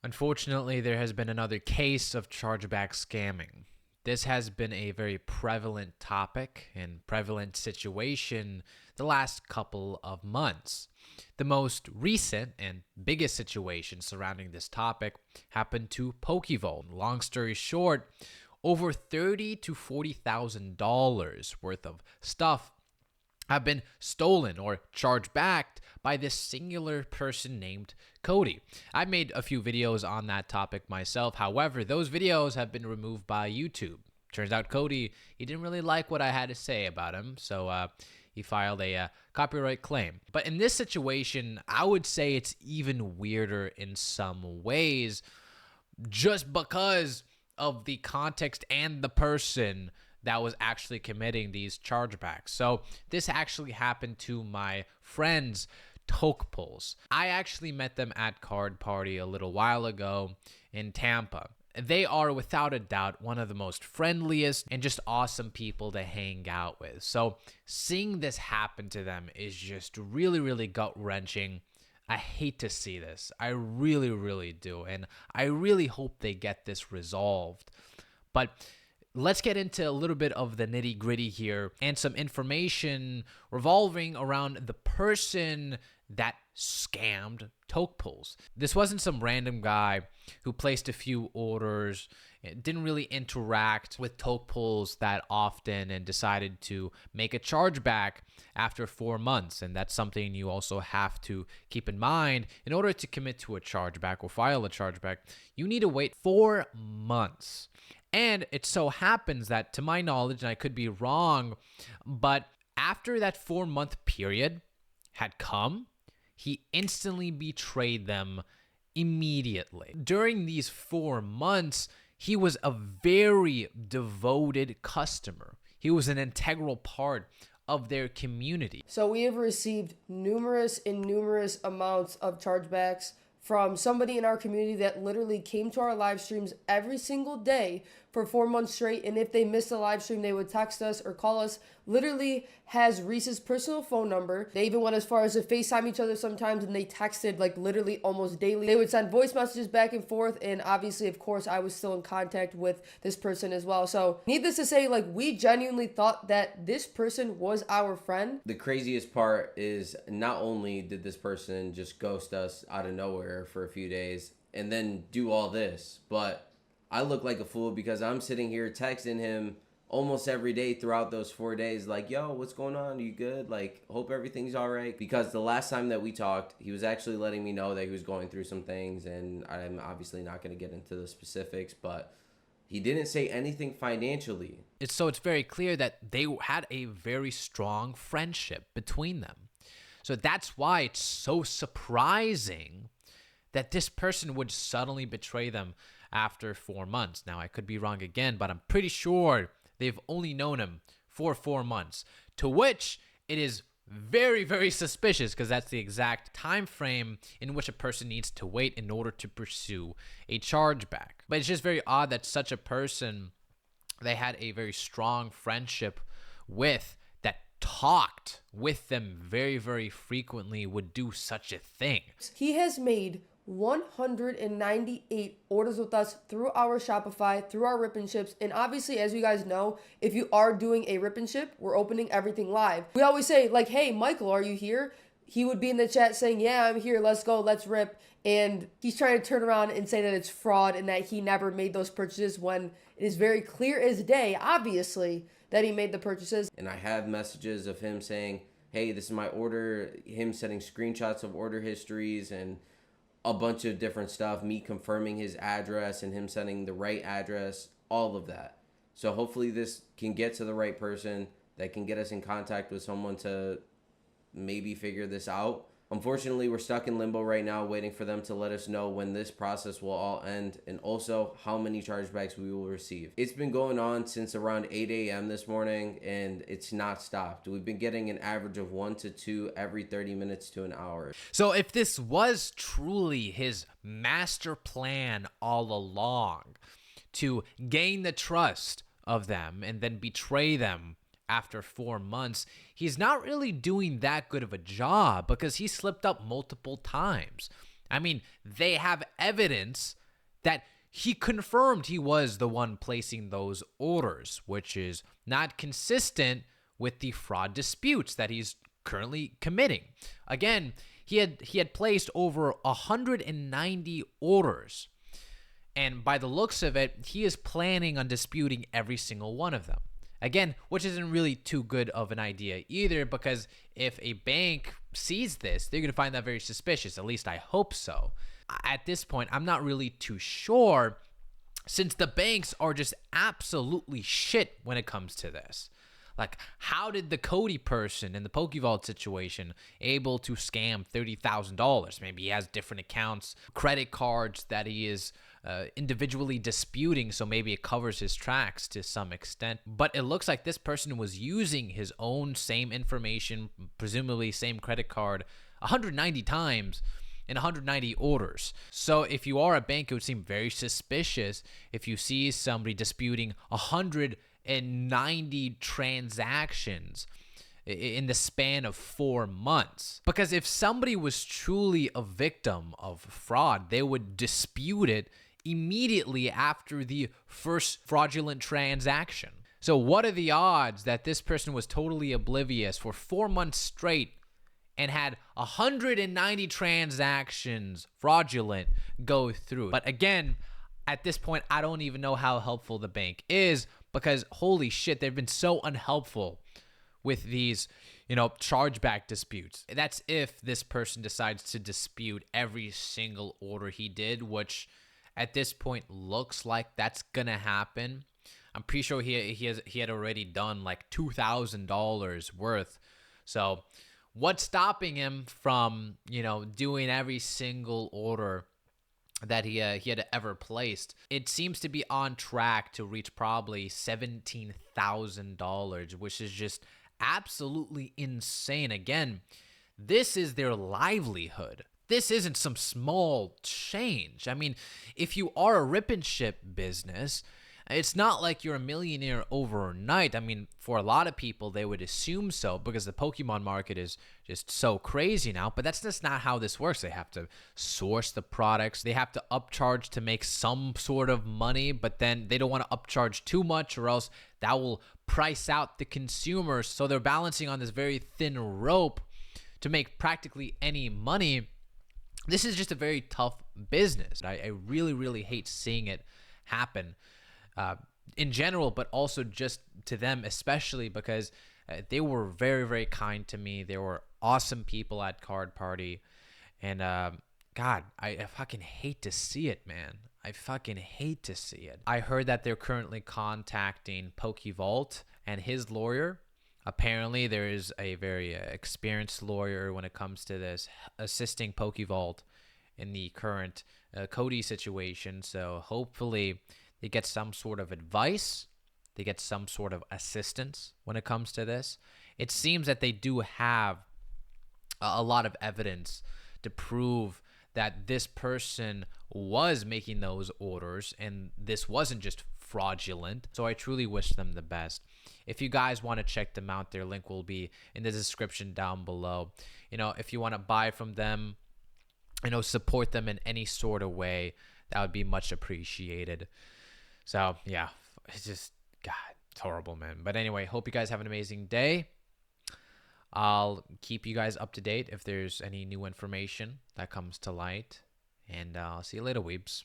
Unfortunately, there has been another case of chargeback scamming. This has been a very prevalent topic and prevalent situation the last couple of months. The most recent and biggest situation surrounding this topic happened to Pokevol. Long story short, over $30,000 to $40,000 worth of stuff have been stolen or charged back by this singular person named Cody. I made a few videos on that topic myself. However, those videos have been removed by YouTube. Turns out Cody, he didn't really like what I had to say about him, so he filed a copyright claim. But in this situation, I would say it's even weirder in some ways, just because of the context and the person that was actually committing these chargebacks. So this actually happened to my friends Tokepulls. I actually met them at Card Party a little while ago in Tampa. They are without a doubt one of the most friendliest and just awesome people to hang out with. So seeing this happen to them is just really, really gut-wrenching. I hate to see this. I really, really do. And I really hope they get this resolved. But let's get into a little bit of the nitty-gritty here and some information revolving around the person that scammed Tokepulls. This wasn't some random guy who placed a few orders, didn't really interact with Tokepulls that often, and decided to make a chargeback after 4 months. And that's something you also have to keep in mind. In order to commit to a chargeback or file a chargeback, you need to wait 4 months. And it so happens that, to my knowledge, and I could be wrong, but after that 4-month period had come, he instantly betrayed them immediately. During these 4 months, he was a very devoted customer. He was an integral part of their community. So we have received numerous amounts of chargebacks from somebody in our community that literally came to our live streams every single day for 4 months straight. And if they missed a live stream, they would text us or call us. Literally has Reese's personal phone number. They even went as far as to FaceTime each other sometimes, and they texted like literally almost daily. They would send voice messages back and forth. And obviously, of course, I was still in contact with this person as well. So needless to say, like, we genuinely thought that this person was our friend. The craziest part is not only did this person just ghost us out of nowhere for a few days and then do all this, but I look like a fool because I'm sitting here texting him almost every day throughout those 4 days, like, yo, what's going on? Are you good? Like, hope everything's all right. Because the last time that we talked, he was actually letting me know that he was going through some things, and I'm obviously not going to get into the specifics, but he didn't say anything financially. It's very clear that they had a very strong friendship between them. So that's why it's so surprising that this person would suddenly betray them after 4 months. Now, I could be wrong again, but I'm pretty sure they've only known him for 4 months, to which it is very, very suspicious, because that's the exact time frame in which a person needs to wait in order to pursue a chargeback. But it's just very odd that such a person they had a very strong friendship with, that talked with them very, very frequently, would do such a thing. He has made 198 orders with us through our Shopify, through our rip and ships. And obviously, as you guys know, if you are doing a rip and ship, we're opening everything live. We always say, like, hey, Michael, are you here? He would be in the chat saying, yeah, I'm here. Let's go. Let's rip. And he's trying to turn around and say that it's fraud and that he never made those purchases, when it is very clear as day, obviously, that he made the purchases. And I have messages of him saying, hey, this is my order, him sending screenshots of order histories and a bunch of different stuff, me confirming his address and him sending the right address, all of that. So hopefully this can get to the right person that can get us in contact with someone to maybe figure this out. Unfortunately, we're stuck in limbo right now, waiting for them to let us know when this process will all end, and also how many chargebacks we will receive. It's been going on since around 8 a.m. this morning, and it's not stopped. We've been getting an average of 1 to 2 every 30 minutes to an hour. So if this was truly his master plan all along, to gain the trust of them and then betray them after 4 months, he's not really doing that good of a job, because he slipped up multiple times. I mean, they have evidence that he confirmed he was the one placing those orders, which is not consistent with the fraud disputes that he's currently committing. Again, he had placed over 190 orders. And by the looks of it, he is planning on disputing every single one of them. Again, which isn't really too good of an idea either, because if a bank sees this, they're going to find that very suspicious. At least I hope so. At this point, I'm not really too sure, since the banks are just absolutely shit when it comes to this. Like, how did the Cody person in the PokeVault situation able to scam $30,000? Maybe he has different accounts, credit cards that he is individually disputing, so maybe it covers his tracks to some extent. But it looks like this person was using his own same information, presumably same credit card, 190 times in 190 orders. So if you are a bank, it would seem very suspicious if you see somebody disputing 190 transactions in the span of 4 months. Because if somebody was truly a victim of fraud, they would dispute it immediately after the first fraudulent transaction. So what are the odds that this person was totally oblivious for 4 months straight and had 190 transactions fraudulent go through? But again, at this point, I don't even know how helpful the bank is, because holy shit, they've been so unhelpful with these, chargeback disputes. That's if this person decides to dispute every single order he did, which at this point looks like that's gonna happen. I'm pretty sure he had already done like $2,000 worth. So what's stopping him from, doing every single order that he had ever placed? It seems to be on track to reach probably $17,000, which is just absolutely insane. Again, this is their livelihood. This isn't some small change. I mean, if you are a rip and ship business, it's not like you're a millionaire overnight. I mean, for a lot of people, they would assume so, because the Pokemon market is just so crazy now. But that's just not how this works. They have to source the products. They have to upcharge to make some sort of money, but then they don't want to upcharge too much, or else that will price out the consumers. So they're balancing on this very thin rope to make practically any money. This is just a very tough business. I really, really hate seeing it happen. In general, but also just to them especially, because they were very, very kind to me. They were awesome people at Card Party. And God, I fucking hate to see it, man. I fucking hate to see it. I heard that they're currently contacting PokeVault and his lawyer. Apparently, there is a very experienced lawyer when it comes to this, assisting PokeVault in the current Cody situation. So hopefully they get some sort of advice. They get some sort of assistance when it comes to this. It seems that they do have a lot of evidence to prove that this person was making those orders and this wasn't just fraudulent. So I truly wish them the best. If you guys want to check them out, their link will be in the description down below. If you want to buy from them, support them in any sort of way, that would be much appreciated. So yeah, it's just, God, it's horrible, man. But anyway, hope you guys have an amazing day. I'll keep you guys up to date if there's any new information that comes to light. And I'll see you later, weebs.